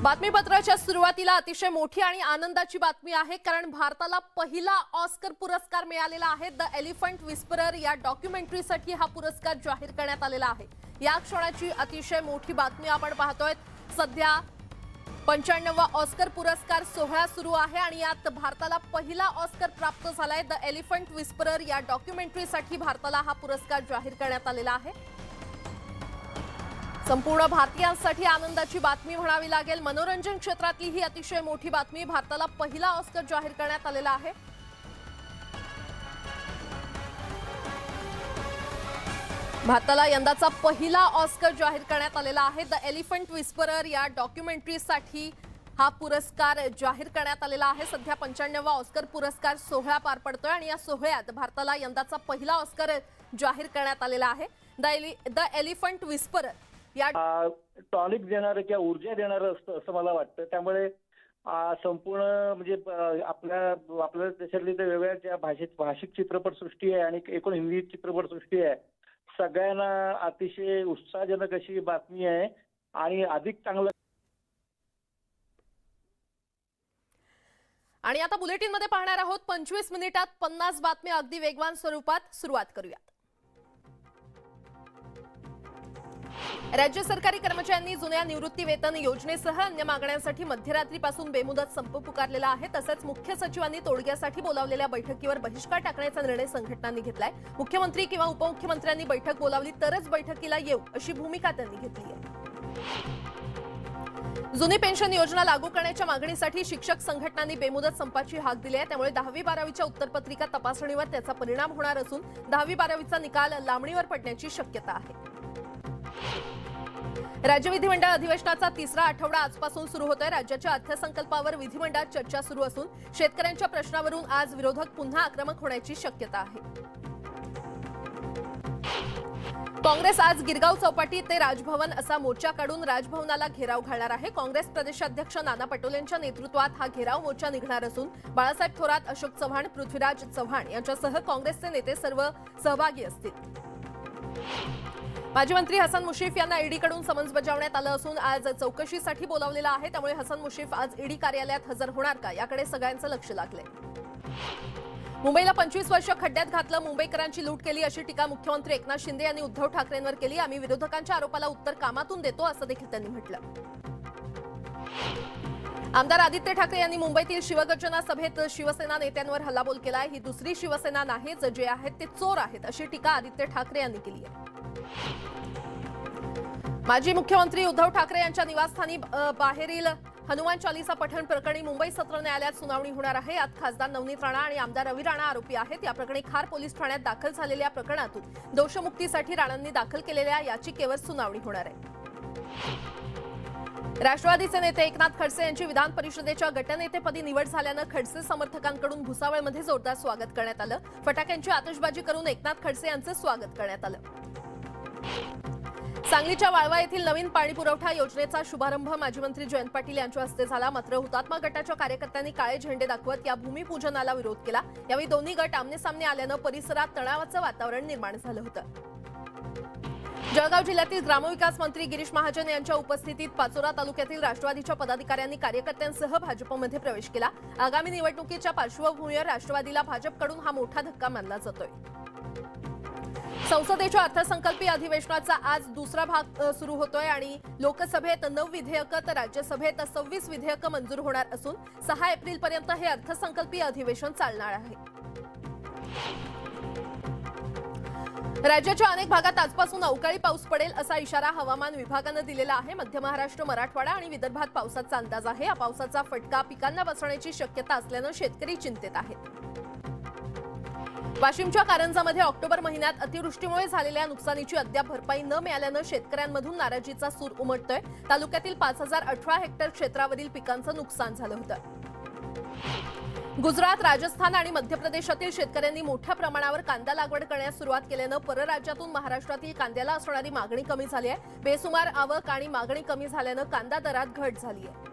बातमीपत्राच्या सुरुवातीला अतिशय मोठी आणि आनंदाची बातमी आहे, कारण भारताला पहिला ऑस्कर पुरस्कार मिळालेला आहे। द एलिफंट विस्परर या डॉक्युमेंटरीसाठी हा पुरस्कार जाहीर करण्यात आलेला आहे। या क्षणाची अतिशय मोठी बातमी आपण पाहतोय। सध्या 95वा ऑस्कर पुरस्कार सोहळा सुरू आहे आणि यात भारताला पहिला ऑस्कर प्राप्त झालाय। द एलिफंट विस्परर या डॉक्युमेंटरीसाठी भारताला हा पुरस्कार जाहीर करण्यात आलेला आहे। संपूर्ण भारतीयांसाठी आनंदाची बातमी म्हणावी लागेल। मनोरंजन क्षेत्रातली ही अतिशय मोठी बातमी। भारताला पहिला ऑस्कर जाहीर करण्यात आलेला आहे। भारताला यंदाचा पहिला ऑस्कर जाहीर करण्यात आलेला आहे। द एलिफंट विस्परर या डॉक्युमेंटरीसाठी हा पुरस्कार जाहीर करण्यात आलेला आहे। सध्या 95वा ऑस्कर पुरस्कार सोहळा पार पडतोय आणि या सोहळ्यात भारताला यंदाचा पहिला ऑस्कर जाहीर करण्यात आलेला आहे। द एलिफंट विस्परर या टॉनिक देणारं किंवा ऊर्जा देणारं असतं असं मला वाटतं। त्यामुळे संपूर्ण म्हणजे आपल्या देशातली तर वेगवेगळ्या ज्या भाषिक चित्रपटसृष्टी आहे आणि एकूण हिंदी चित्रपटसृष्टी आहे, सगळ्यांना अतिशय उत्साहजनक अशी बातमी आहे आणि अधिक चांगलं। आणि आता बुलेटिनमध्ये पाहणार आहोत 25 मिनिटात 50 बातम्या अगदी वेगवान स्वरूपात। सुरुवात करूया। राज्य सरकारी कर्मचाऱ्यांनी जुन्या निवृत्ती वेतन योजनेसह अन्य मागण्यांसाठी मध्यरात्रीपासून बेमुदत संप पुकारलेला आहे। तसंच मुख्य सचिवांनी तोडग्यासाठी बोलावलेल्या बैठकीवर बहिष्कार टाकण्याचा निर्णय संघटनांनी घेतलाय। मुख्यमंत्री किंवा उपमुख्यमंत्र्यांनी बैठक बोलावली तरच बैठकीला येऊ अशी भूमिका त्यांनी घेतली आहे। जुनी पेन्शन योजना लागू करण्याच्या मागणीसाठी शिक्षक संघटनांनी बेमुदत संपाची हाक दिली आहे। त्यामुळे 10वी-12वीच्या उत्तरपत्रिका तपासणीवर त्याचा परिणाम होणार असून 10वी-12वीचा निकाल लांबणीवर पडण्याची शक्यता आहे। राज्य विधिमंडळ अधिवेशनाचा तिसरा आठवडा आजपासून सुरू होतोय। राज्याच्या अर्थसंकल्पावर विधिमंडळात चर्चा सुरू असून शेतकऱ्यांच्या प्रश्नावरून आज विरोधक पुन्हा आक्रमक होण्याची शक्यता आहे। काँग्रेस आज गिरगाव चौपाटी ते राजभवन असा मोर्चा काढून राजभवनाला घेराव घालणार आहे। काँग्रेस प्रदेशाध्यक्ष नाना पटोलेंच्या नेतृत्वात हा घेराव मोर्चा निघणार असून बाळासाहेब थोरात, अशोक चव्हाण, पृथ्वीराज चव्हाण यांच्यासह काँग्रेसचे नेते सर्व सहभागी असतील। माजी मंत्री हसन मुश्रीफ यांना ईडीकडून समन्स बजावण्यात आलं असून आज चौकशीसाठी बोलावलेलं आहे। त्यामुळे हसन मुश्रीफ आज ईडी कार्यालयात हजर होणार का याकडे सगळ्यांचं लक्ष लागलंय। मुंबईला 25 वर्ष खड्ड्यात घातलं, मुंबईकरांची लूट केली अशी टीका मुख्यमंत्री एकनाथ शिंदे यांनी उद्धव ठाकरेंवर केली। आम्ही विरोधकांच्या आरोपाला उत्तर कामातून देतो असं देखील त्यांनी म्हटलं। आमदार आदित्य ठाकरे यांनी मुंबईतील शिवगर्जना सभेत शिवसेना नेत्यांवर हल्लाबोल केलाय। ही दुसरी शिवसेना नाही, जे आहेत ते चोर आहेत अशी टीका आदित्य ठाकरे यांनी केली आहे। माजी मुख्यमंत्री उद्धव ठाकरे यांच्या निवासस्थानी बाहेरील हनुमान चालीसा पठण प्रकरणी मुंबई सत्र न्यायालयात सुनावणी होणार आहे। यात खासदार नवनीत राणा आणि आमदार रवी राणा आरोपी आहेत। या प्रकरणी खार पोलीस ठाण्यात दाखल झालेल्या प्रकरणातून दोषमुक्तीसाठी राणांनी दाखल केलेल्या याचिकेवर सुनावणी होणार आहे। राष्ट्रवादीचे नेते एकनाथ खडसे यांची विधान परिषदेच्या गटनेतेपदी निवड झाल्यानं खडसे समर्थकांकडून भुसावळमध्ये जोरदार स्वागत करण्यात आलं। फटाक्यांची आतषबाजी करून एकनाथ खडसे यांचं स्वागत करण्यात आलं। सांगलीच्या वाळवा येथील नवीन पाणी पुरवठा योजनेचा शुभारंभ माजी मंत्री जयंत पाटील यांच्या हस्ते झाला। मात्र हुतात्मा गटाच्या कार्यकर्त्यांनी काळे झेंडे दाखवत या भूमिपूजनाला विरोध केला। यावेळी दोन्ही गट आमनेसामने आल्यानं परिसरात तणावाचं वातावरण निर्माण झालं होतं। जळगाव जिल्ह्यातील ग्रामविकास मंत्री गिरीश महाजन यांच्या उपस्थितीत पाचोरा तालुक्यातील राष्ट्रवादीच्या पदाधिकाऱ्यांनी कार्यकर्त्यांसह भाजपमध्ये प्रवेश केला। आगामी निवडणुकीच्या पार्श्वभूमीवर राष्ट्रवादीला भाजपकडून हा मोठा धक्का मानला जातोय। संसदेच्या अर्थसंकल्पीय अधिवेशनाचा आज दुसरा भाग सुरू होतोय आणि लोकसभेत 9 विधेयकं तर राज्यसभेत 26 विधेयकं मंजूर होणार असून 6 एप्रिलपर्यंत हे अर्थसंकल्पीय अधिवेशन चालणार आहे। राज्याच्या अनेक भागात आजपासून अवकाळी पाऊस पडेल असा इशारा हवामान विभागानं दिलेला आहे। मध्य महाराष्ट्र, मराठवाडा आणि विदर्भात पावसाचा अंदाज आहे। या पावसाचा फटका पिकांना बसण्याची शक्यता असल्यानं शेतकरी चिंतेत आहेत। वाशिमच्या कारंजामध्ये ऑक्टोबर महिन्यात अतिवृष्टीमुळे झालेल्या नुकसानीची अद्याप भरपाई न मिळाल्यानं शेतकऱ्यांमधून नाराजीचा सूर उमटतोय। तालुक्यातील 5018 हेक्टर क्षेत्रावरील पिकांचं नुकसान झालं होतं। गुजरात, राजस्थान आणि मध्य प्रदेशातील शेतकऱ्यांनी मोठ्या प्रमाणावर कांदा लागवड करण्यास सुरुवात केल्यानं परराज्यातून महाराष्ट्रातील कांद्याला असणारी मागणी कमी झाली आहे। बेसुमार आवक आणि मागणी कमी झाल्यानं कांदा दरात घट झाली आहे।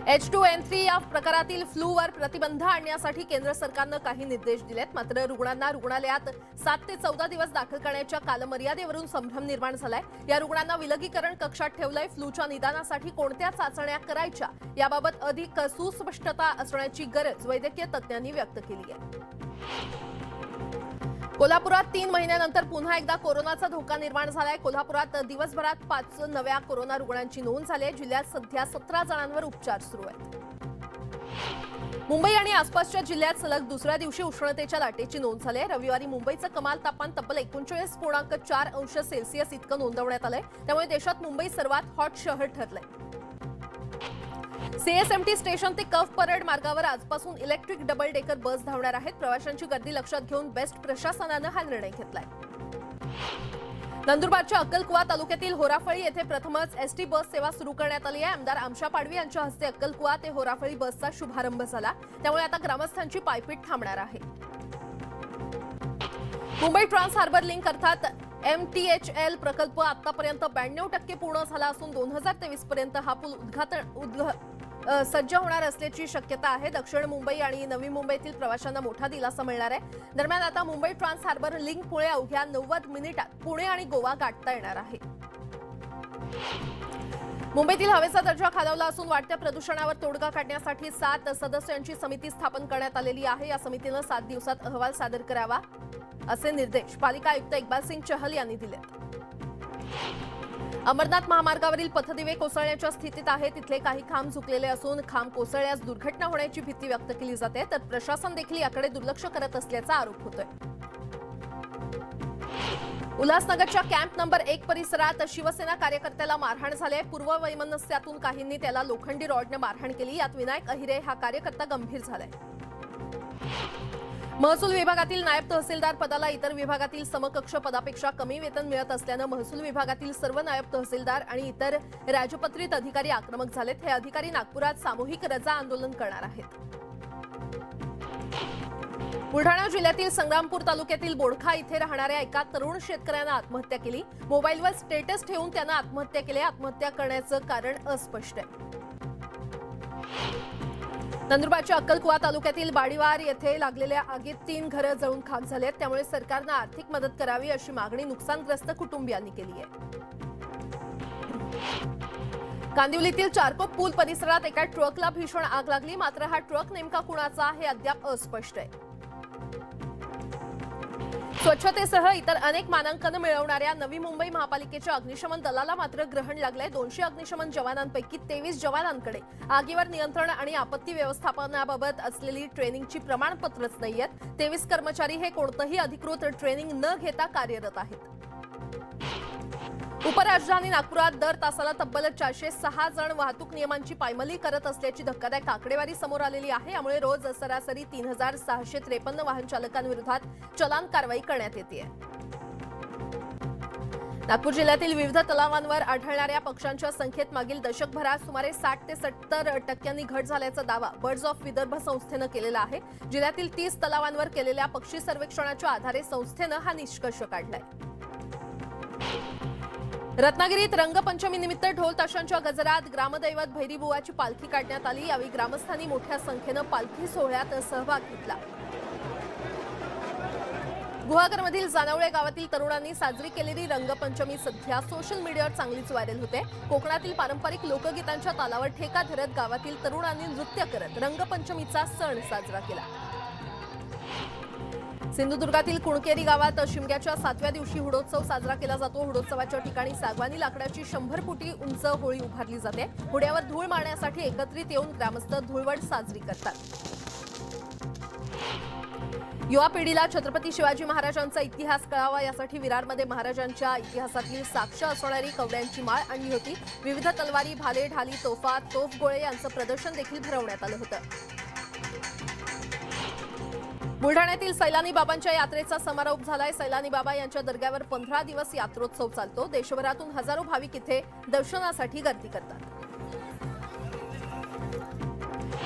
H2N3 या प्रकारातील फ्लूवर प्रतिबंध आणण्यासाठी केंद्र सरकारनं काही निर्देश दिलेत. मात्र रुग्णांना रुग्णालयात 7 ते 14 दिवस दाखल करण्याच्या कालमर्यादेवरून संभ्रम निर्माण झालाय. या रुग्णांना विलगीकरण कक्षात ठेवलंय. फ्लूच्या निदानासाठी कोणत्या चाचण्या करायच्या याबाबत अधिक सुस्पष्टता असण्याची गरज वैद्यकीय तज्ज्ञांनी व्यक्त केली आहे. कोल्हापुरात 3 महिन्यानंतर पुन्हा एकदा कोरोनाचा धोका निर्माण झालाय. कोल्हापुरात दिवसभरात 5 नव्या कोरोना रुग्णांची नोंद झाली आहे. जिल्ह्यात सध्या 17 जणांवर उपचार सुरू आहेत. मुंबई आणि आसपासच्या जिल्ह्यात सलग दुसऱ्या दिवशी उष्णतेच्या लाटेची नोंद झाली आहे. रविवारी मुंबईचं कमाल तापमान तब्बल 39.4 अंश सेल्सिअस इतकं नोंदवण्यात आलंय. त्यामुळे देशात मुंबई सर्वात हॉट शहर ठरलंय. सीएसएमटी स्टेशन ते कफ परेड मार्गावर आजपासून इलेक्ट्रिक डबल डेकर बस धावणार आहेत. प्रवाशांची गर्दी लक्षात घेऊन बेस्ट प्रशासनानं हा निर्णय घेतलाय. नंदुरबारच्या अक्कलकुवा तालुक्यातील होराफळी येथे प्रथमच एसटी बस सेवा सुरू करण्यात आली आहे. आमदार आमशा पाडवी यांच्या हस्ते अक्कलकुवा ते होराफळी बसचा शुभारंभ झाला. त्यामुळे आता ग्रामस्थांची पायपीट थांबणार आहे. मुंबई ट्रान्स हार्बर लिंक अर्थात MTHL प्रकल्प आतापर्यंत 92% पूर्ण झाला असून 2023 पर्यंत हा पूल सज्ज होणार असल्याची शक्यता आहे. दक्षिण मुंबई आणि नवी मुंबईतील प्रवाशांना मोठा दिलासा मिळणार आहे. दरम्यान आता मुंबई ट्रान्स हार्बर लिंकमुळे अवघ्या 90 मिनिटात पुणे आणि गोवा गाठता येणार आहे. मुंबईतील हवेचा दर्जा खालावला असून वाढत्या प्रदूषणावर तोडगा काढण्यासाठी 7 सदस्यांची समिती स्थापन करण्यात आलेली आहे. या समितीनं 7 दिवसात अहवाल सादर करावा असे निर्देश पालिका आयुक्त इक्बाल सिंग चहल यांनी दिले. अमरनाथ महामार्गावरील पथदिवे कोसळण्याच्या स्थितीत आहे. तिथले काही खांब झुकलेले असून खांब कोसळल्यास दुर्घटना होण्याची भीती व्यक्त केली जाते. तर प्रशासन देखील याकडे दुर्लक्ष करत असल्याचा आरोप होतोय. उल्हासनगरच्या कॅम्प नंबर 1 परिसरात शिवसेना कार्यकर्त्याला मारहाण झाली. पूर्व वैमनस्यातून काहींनी त्याला लोखंडी रॉडने मारहाण केली. यात विनायक अहिरे हा कार्यकर्ता गंभीर झालाय. महसूल विभागातील नायब तहसीलदार पदाला इतर विभागातील समकक्ष पदापेक्षा कमी वेतन मिळत असल्यानं महसूल विभागातील सर्व नायब तहसीलदार आणि इतर राजपत्रित अधिकारी आक्रमक झालेत. हे अधिकारी नागपुरात सामूहिक रजा आंदोलन करणार आहेत. बुलढाणा जिल्ह्यातील संग्रामपूर तालुक्यातील बोडखा इथे राहणाऱ्या एका तरुण शेतकऱ्यानं आत्महत्या केली. मोबाईलवर स्टेटस ठेवून त्यानं आत्महत्या केली. आत्महत्या करण्याचं कारण अस्पष्ट आहे. नंदुरबारच्या अक्कलकुवा तालुक्यातील बाडीवार येथे लागलेल्या आगीत 3 घरं जळून खाक झालेत. त्यामुळे सरकारनं आर्थिक मदत करावी अशी मागणी नुकसानग्रस्त कुटुंबियांनी केली आहे. कांदिवलीतील चारकोप पूल परिसरात एका ट्रकला भीषण आग लागली. मात्र हा ट्रक नेमका कुणाचा हे अद्याप अस्पष्ट आहे. स्वच्छतेसह इतर अनेक मानांकनं मिळवणाऱ्या नवी मुंबई महापालिकेच्या अग्निशमन दलाला मात्र ग्रहण लागलंय. 200 अग्निशमन जवानांपैकी 23 जवानांकडे आगीवर नियंत्रण आणि आपत्ती व्यवस्थापनाबाबत असलेली ट्रेनिंगची प्रमाणपत्रच नाहीयेत. 23 कर्मचारी हे कोणतंही अधिकृत ट्रेनिंग न घेता कार्यरत आहेत. उपराजधानी नागपुरात दर तासाला तब्बल 406 जण वाहतूक नियमांची पायमल्ली करत असल्याची धक्कादायक आकडेवारी समोर आलेली आहे. यामुळे रोज सरासरी 3653 वाहन चालकांविरोधात चलान कारवाई करण्यात येते. नागपूर जिल्ह्यातील विविध तलावांवर आढळणाऱ्या पक्ष्यांच्या संख्येत मागील दशकभरात सुमारे 60 ते 70% घट झाल्याचा दावा बर्ड्स ऑफ विदर्भ संस्थेनं केलेला आहे. जिल्ह्यातील 30 तलावांवर केलेल्या पक्षी सर्वेक्षणाच्या आधारे संस्थेनं हा निष्कर्ष काढलाय. रत्नागिरीत रंगपंचमीनिमित्त ढोल ताशांच्या गजरात ग्रामदैवत भैरीबुवाची पालखी काढण्यात आली. यावेळी ग्रामस्थांनी मोठ्या संख्येनं पालखी सोहळ्यात सहभाग घेतला. गुहागरमधील जानावळे गावातील तरुणांनी साजरी केलेली रंगपंचमी सध्या सोशल मीडियावर चांगलीच व्हायरल होते. कोकणातील पारंपरिक लोकगीतांच्या तालावर ठेका धरत गावातील तरुणांनी नृत्य करत रंगपंचमीचा सण साजरा केला. सिंधुदुर्गातील कुणकेरी गावात शिमग्याच्या 7व्या दिवशी हुडोत्सव साजरा केला जातो. हुडोत्सवाच्या ठिकाणी सागवानी लाकडाची 100 फुटी उंच होळी उभारली जाते. होड्यावर धूळ मारण्यासाठी एकत्रित येऊन ग्रामस्थ धुळवड साजरी करतात. युवा पिढीला छत्रपती शिवाजी महाराजांचा इतिहास कळावा यासाठी विरारमध्ये महाराजांच्या इतिहासातील साक्ष असणारी कवड्यांची माळ आणली होती. विविध तलवारी, भाले, ढाली, तोफा, तोफगोळे यांचं प्रदर्शन देखील भरवण्यात आलं होतं. बुलढाण्यातील सैलानी बाबांच्या यात्रेचा समारोप झालाय. सैलानी बाबा यांच्या दर्ग्यावर 15 दिवस यात्रोत्सव चालतो. देशभरातून हजारो भाविक इथे दर्शनासाठी गर्दी करतात.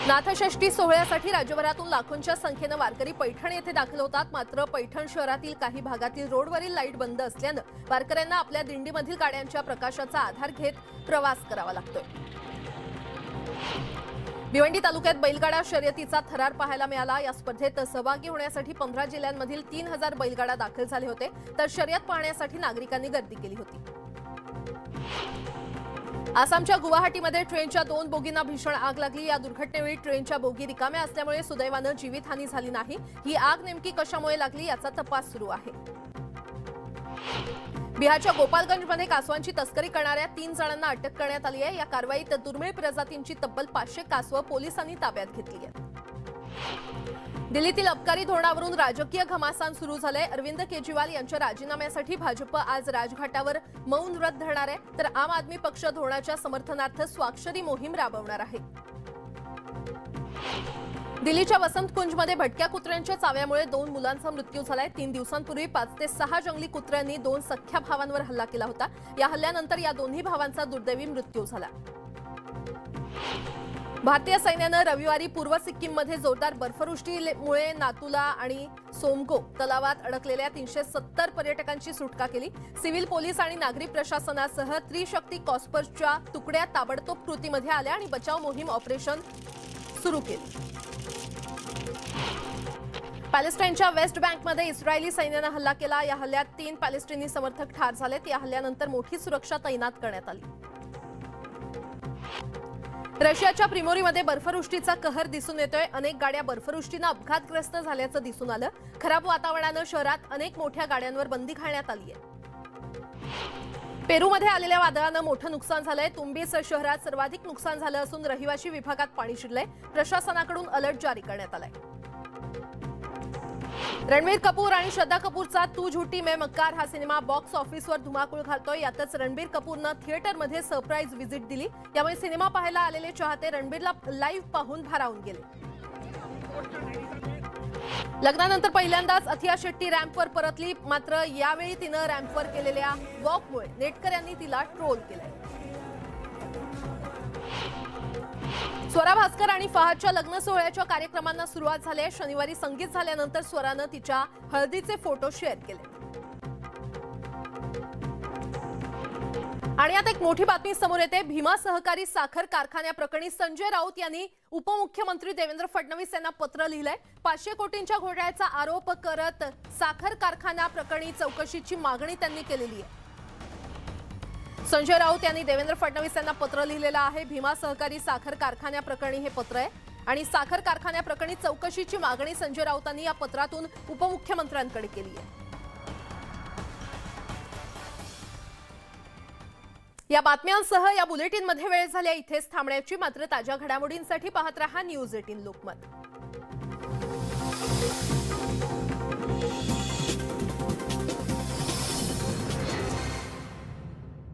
नाथषष्ठी सोहळ्यासाठी राज्यभरातून लाखोंच्या संख्येनं वारकरी पैठण येथे दाखल होतात. मात्र पैठण शहरातील काही भागातील रोडवरील लाईट बंद असल्यानं वारकऱ्यांना आपल्या दिंडीमधील गाड्यांच्या प्रकाशाचा आधार घेत प्रवास करावा लागतोय. भिवंडी तालुक्यात बैलगाडा शर्यतीचा थरार पाहायला मिळाला। या स्पर्धेत सहभागी होण्यासाठी 15 जिल्ह्यांमधील 3000 बैलगाडा दाखल झाले होते, तर शर्यत पाहण्यासाठी नागरिकांनी गर्दी केली होती। आसामच्या गुवाहाटीमध्ये ट्रेनच्या 2 बोगींना भीषण आग लागली। या दुर्घटनेवेळी ट्रेनच्या बोगी रिकाम्या असल्यामुळे सुदैवानं जीवितहानी झाली नाही। ही आग नेमकी कशामुळे लागली याचा तपास सुरू आहे। बिहारच्या गोपालगंजमध्ये कासवांची तस्करी करणाऱ्या 3 जणांना अटक करण्यात आली आहे। या कारवाईत दुर्मिळ प्रजातींची तब्बल 500 कासवं पोलिसांनी ताब्यात घेतली आहेत। दिल्लीतील अबकारी धोरणावरून राजकीय घमासान सुरू झालंय। अरविंद केजरीवाल यांच्या राजीनाम्यासाठी भाजप आज राजघाटावर मौन व्रत धरणार आहे, तर आम आदमी पक्ष धोरणाच्या समर्थनार्थ स्वाक्षरी मोहीम राबवणार आहे। दिल्लीच्या वसंत कुंजमध्ये भटक्या कुत्र्यांच्या चाव्यामुळे 2 मुलांचा मृत्यू झालाय। 3 दिवसांपूर्वी 5 ते 6 जंगली कुत्र्यांनी 2 सख्ख्या भावांवर हल्ला केला होता। या हल्ल्यानंतर या दोन्ही भावांचा दुर्दैवी मृत्यू झाला। भारतीय सैन्यानं रविवारी पूर्व सिक्कीममध्ये जोरदार बर्फवृष्टीमुळे नातुला आणि सोमगो तलावात अडकलेल्या 370 पर्यटकांची सुटका केली। सिव्हिल पोलीस आणि नागरी प्रशासनासह त्रिशक्ती कॉस्पर्सच्या तुकड्या ताबडतोब कृतीमध्ये आल्या आणि बचाव मोहीम ऑपरेशन सुरू केली। पॅलेस्टाईनच्या वेस्ट बँकमध्ये इस्रायली सैन्यानं हल्ला केला। या हल्ल्यात 3 पॅलेस्टिनी समर्थक ठार झालेत। या हल्ल्यानंतर मोठी सुरक्षा तैनात करण्यात आली। रशियाच्या प्रिमोरीमध्ये बर्फवृष्टीचा कहर दिसून येतोय। अनेक गाड्या बर्फवृष्टीनं अपघातग्रस्त झाल्याचं दिसून आलं। खराब वातावरणानं शहरात अनेक मोठ्या गाड्यांवर बंदी घालण्यात आली आहे। पेरूमध्ये आलेल्या वादळानं मोठं नुकसान झालंय। तुंबीस शहरात सर्वाधिक नुकसान झालं असून रहिवासी विभागात पाणी शिरलंय। प्रशासनाकडून अलर्ट जारी करण्यात आलाय। रणबीर कपूर आणि श्रद्धा कपूरचा तू झूठी मैं मक्कार हा सिनेमा बॉक्स ऑफिसवर धुमाकूळ घालतोय। यातच रणबीर कपूरनं थिएटरमध्ये सरप्राईज व्हिजिट दिली। यामुळे सिनेमा पाहायला आलेले चाहते रणबीरला लाईव्ह पाहून भारावून गेले। लग्नानंतर पहिल्यांदाच अथिया शेट्टी रॅम्पवर परतली, मात्र यावेळी तिनं रॅम्पवर केलेल्या वॉकमुळे नेटकऱ्यांनी तिला ट्रोल केलंय। स्वरा भास्कर आणि फहादच्या लग्न सोहळ्याच्या कार्यक्रमांना सुरुवात झाली आहे। शनिवारी संगीत झाल्यानंतर स्वरानं तिच्या हळदीचे फोटो शेअर केले। आणि आता एक मोठी बातमी समोर येते। भीमा सहकारी साखर कारखान्याप्रकरणी संजय राऊत यांनी उपमुख्यमंत्री देवेंद्र फडणवीस यांना पत्र लिहिलंय। 500 कोटींच्या घोटाळ्याचा आरोप करत साखर कारखान्याप्रकरणी चौकशीची मागणी त्यांनी केलेली आहे। संजय राऊत यांनी देवेंद्र फडणवीस यांना पत्र लिहिलेलं आहे। भीमा सहकारी साखर कारखान्याप्रकरणी हे पत्र आहे आणि साखर कारखान्याप्रकरणी चौकशीची मागणी संजय राऊतांनी या पत्रातून उपमुख्यमंत्र्यांकडे केली आहे। या बातम्यांसह या बुलेटिनमध्ये वेळ झाली इथेच थांबण्याची। मात्र ताज्या घडामोडींसाठी पाहत रहा न्यूज 18 लोकमत।